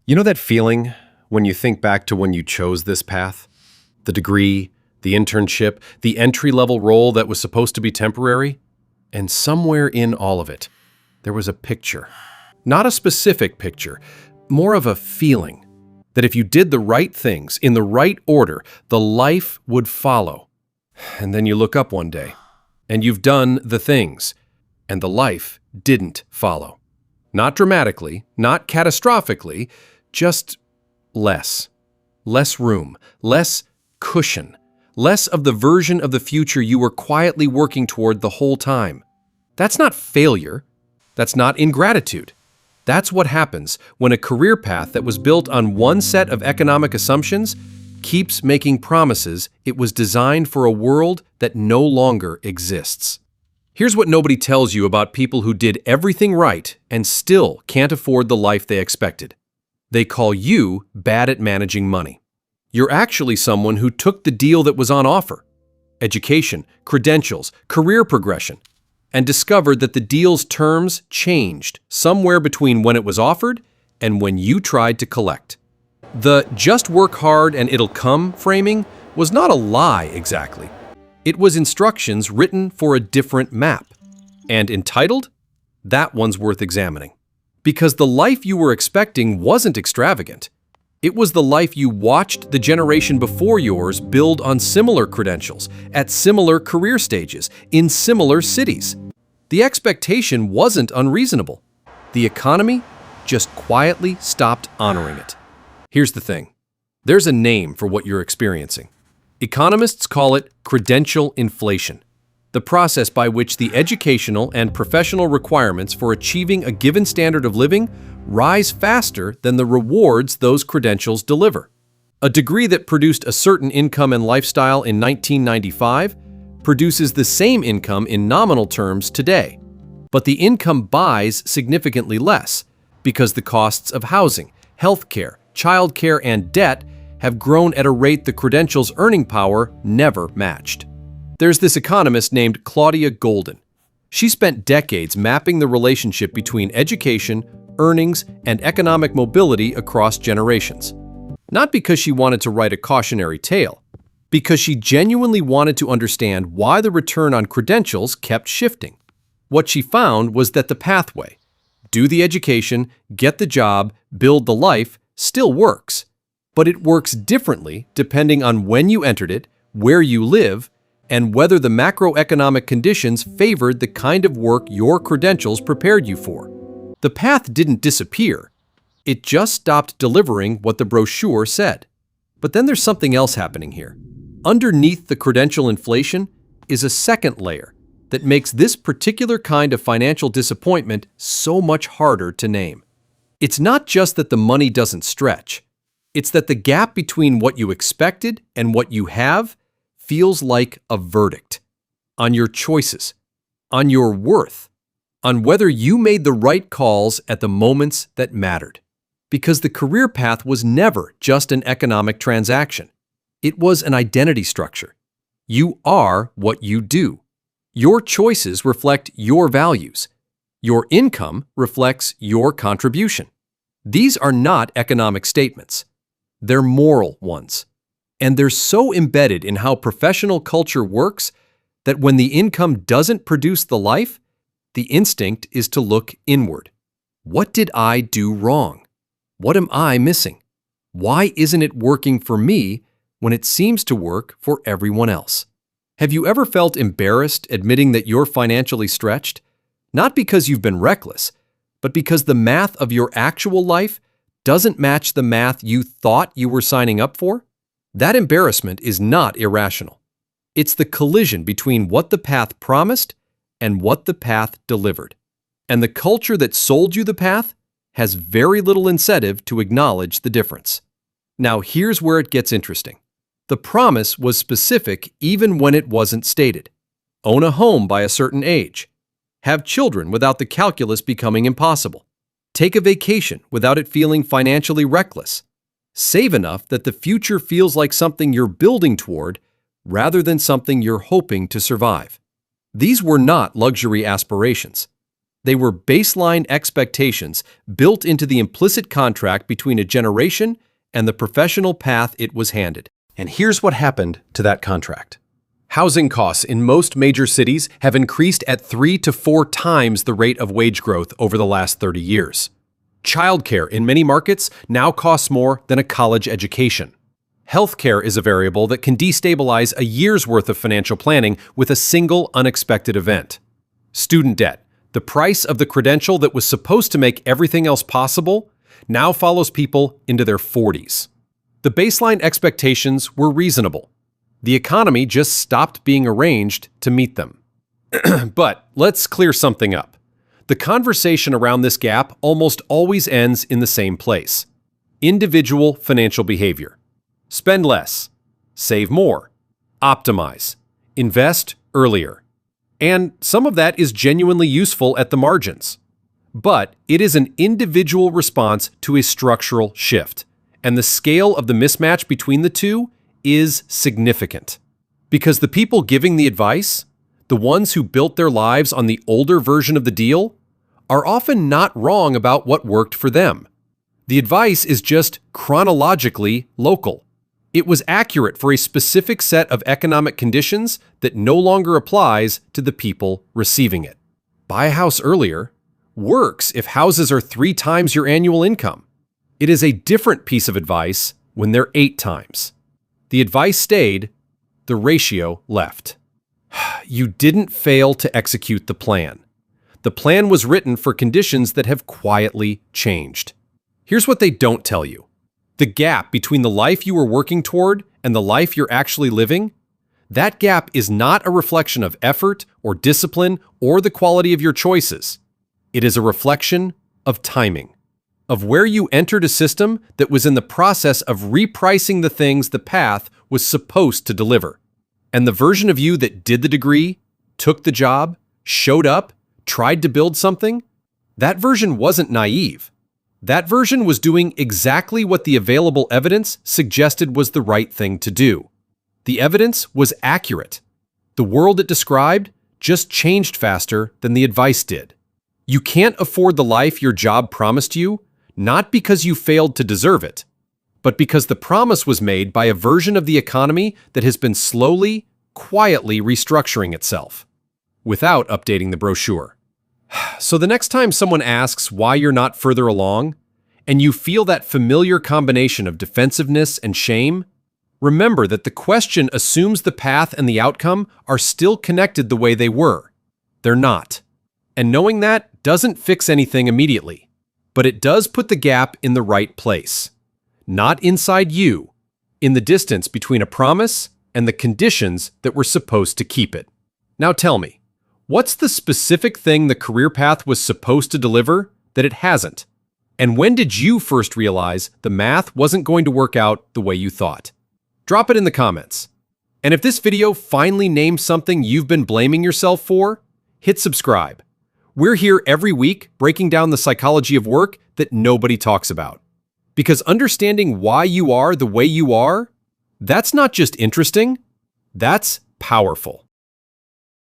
You know that feeling when you think back to when you chose this path? The degree, the internship, the entry-level role that was supposed to be temporary? And somewhere in all of it, there was a picture. Not a specific picture, more of a feeling that if you did the right things in the right order, the life would follow. And then you look up one day, and you've done the things, and the life didn't follow. Not dramatically, not catastrophically, just less. Less room, less cushion, less of the version of the future you were quietly working toward the whole time. That's not failure. That's not ingratitude. That's what happens when a career path that was built on one set of economic assumptions keeps making promises it was designed for a world that no longer exists. Here's what nobody tells you about people who did everything right and still can't afford the life they expected. They call you bad at managing money. You're actually someone who took the deal that was on offer, education, credentials, career progression, and discovered that the deal's terms changed somewhere between when it was offered and when you tried to collect. The "just work hard and it'll come" framing was not a lie exactly. It was instructions written for a different map. And entitled? That one's worth examining. Because the life you were expecting wasn't extravagant. It was the life you watched the generation before yours build on similar credentials, at similar career stages, in similar cities. The expectation wasn't unreasonable. The economy just quietly stopped honoring it. Here's the thing. There's a name for what you're experiencing. Economists call it credential inflation, the process by which the educational and professional requirements for achieving a given standard of living rise faster than the rewards those credentials deliver. A degree that produced a certain income and lifestyle in 1995 produces the same income in nominal terms today, but the income buys significantly less because the costs of housing, healthcare, childcare, and debt have grown at a rate the credential's earning power never matched. There's this economist named Claudia Goldin. She spent decades mapping the relationship between education, earnings, and economic mobility across generations. Not because she wanted to write a cautionary tale, because she genuinely wanted to understand why the return on credentials kept shifting. What she found was that the pathway, do the education, get the job, build the life, still works. But it works differently depending on when you entered it, where you live, and whether the macroeconomic conditions favored the kind of work your credentials prepared you for. The path didn't disappear. It just stopped delivering what the brochure said. But then there's something else happening here. Underneath the credential inflation is a second layer that makes this particular kind of financial disappointment so much harder to name. It's not just that the money doesn't stretch. It's that the gap between what you expected and what you have feels like a verdict on your choices, on your worth, on whether you made the right calls at the moments that mattered. Because the career path was never just an economic transaction. It was an identity structure. You are what you do. Your choices reflect your values. Your income reflects your contribution. These are not economic statements. They're moral ones. And they're so embedded in how professional culture works that when the income doesn't produce the life, the instinct is to look inward. What did I do wrong? What am I missing? Why isn't it working for me when it seems to work for everyone else? Have you ever felt embarrassed admitting that you're financially stretched? Not because you've been reckless, but because the math of your actual life doesn't match the math you thought you were signing up for? That embarrassment is not irrational. It's the collision between what the path promised and what the path delivered. And the culture that sold you the path has very little incentive to acknowledge the difference. Now here's where it gets interesting. The promise was specific even when it wasn't stated. Own a home by a certain age. Have children without the calculus becoming impossible. Take a vacation without it feeling financially reckless. Save enough that the future feels like something you're building toward rather than something you're hoping to survive. These were not luxury aspirations. They were baseline expectations built into the implicit contract between a generation and the professional path it was handed. And here's what happened to that contract. Housing costs in most major cities have increased at 3 to 4 times the rate of wage growth over the last 30 years. Childcare in many markets now costs more than a college education. Healthcare is a variable that can destabilize a year's worth of financial planning with a single unexpected event. Student debt, the price of the credential that was supposed to make everything else possible, now follows people into their 40s. The baseline expectations were reasonable. The economy just stopped being arranged to meet them. But let's clear something up. The conversation around this gap almost always ends in the same place: individual financial behavior. Spend less, save more, optimize, invest earlier. And some of that is genuinely useful at the margins. But it is an individual response to a structural shift, and the scale of the mismatch between the two is significant. Because the people giving the advice, the ones who built their lives on the older version of the deal, are often not wrong about what worked for them. The advice is just chronologically local. It was accurate for a specific set of economic conditions that no longer applies to the people receiving it. Buy a house earlier works if houses are 3 times your annual income. It is a different piece of advice when they're 8 times. The advice stayed, the ratio left. You didn't fail to execute the plan. The plan was written for conditions that have quietly changed. Here's what they don't tell you. The gap between the life you were working toward and the life you're actually living, that gap is not a reflection of effort or discipline or the quality of your choices. It is a reflection of timing, of where you entered a system that was in the process of repricing the things the path was supposed to deliver. And the version of you that did the degree, took the job, showed up, tried to build something, that version wasn't naive. That version was doing exactly what the available evidence suggested was the right thing to do. The evidence was accurate. The world it described just changed faster than the advice did. You can't afford the life your job promised you, not because you failed to deserve it, but because the promise was made by a version of the economy that has been slowly, quietly restructuring itself, without updating the brochure. So the next time someone asks why you're not further along, and you feel that familiar combination of defensiveness and shame, remember that the question assumes the path and the outcome are still connected the way they were. They're not. And knowing that doesn't fix anything immediately, but it does put the gap in the right place. Not inside you, in the distance between a promise and the conditions that were supposed to keep it. Now tell me, what's the specific thing the career path was supposed to deliver that it hasn't? And when did you first realize the math wasn't going to work out the way you thought? Drop it in the comments. And if this video finally names something you've been blaming yourself for, hit subscribe. We're here every week breaking down the psychology of work that nobody talks about. Because understanding why you are the way you are, that's not just interesting, that's powerful.